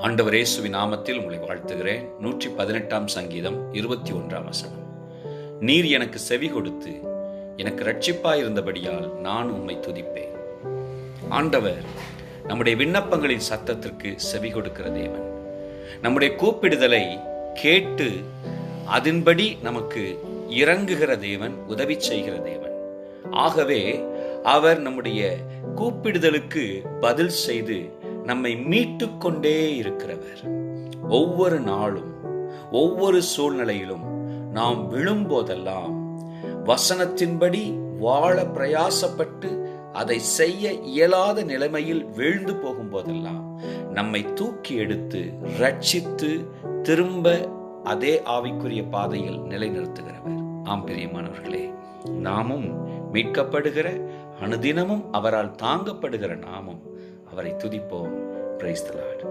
ஆண்டவர் இயேசுவின் நாமத்தில் உங்களை வாழ்த்துகிறேன். 118 சங்கீதம் 21 வசனம். நீர் எனக்கு செவி கொடுத்து எனக்கு இரட்சிப்பாயிருந்தபடியால் நான் உம்மை துதிப்பேன். ஆண்டவர் நம்முடைய விண்ணப்பங்களின் சத்தத்திற்கு செவி கொடுக்கிற தேவன். நம்முடைய கூப்பிடுதலை கேட்டு அதன்படி நமக்கு இறங்குகிற தேவன், உதவி செய்கிற தேவன். ஆகவே அவர் நம்முடைய கூப்பிடுதலுக்கு பதில் செய்து நம்மை மீட்டு கொண்டே இருக்கிறவர். ஒவ்வொரு நாளும் ஒவ்வொரு சூழ்நிலையிலும் நாம் விழும்போதெல்லாம் வசனத்தின்படி வாழ பிரயாசப்பட்டு அதை செய்ய இயலாத நிலைமையில் வீழ்ந்து போகும்போதெல்லாம் நம்மை தூக்கி எடுத்து ரட்சித்து திரும்ப அதே ஆவிக்குரிய பாதையில் நிலைநிறுத்துகிறவர். ஆம் பிரியமானவர்களே, நாமும் மீட்கப்படுகிற அனுதினமும் அவரால் தாங்கப்படுகிற நாமும் அவரை துதிப்போம். Praise the Lord.